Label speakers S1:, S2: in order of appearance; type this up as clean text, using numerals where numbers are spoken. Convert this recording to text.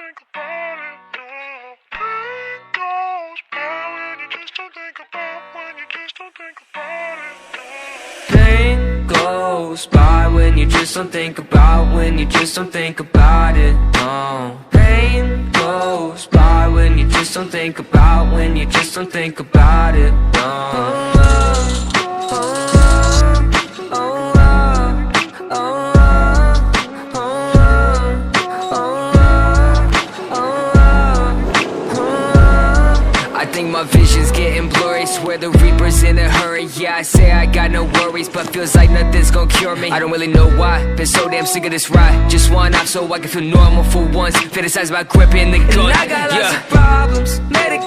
S1: think about it, no. Pain goes by when you just don't think about, when you just don't think about it, no.
S2: Pain goes by when you just don't think about, when you just don't think about it, no. Pain goes by when you just don't think about, when you just don't think about it, no. I think my vision's getting blurry, swear the Reaper's in a hurry. Yeah, I say I got no worries, but feels like nothing's gonna cure me. I don't really know why, been so damn sick of this ride. Just one off so I can feel normal for once, fantasize about gripping the gun. And I got lots of problems,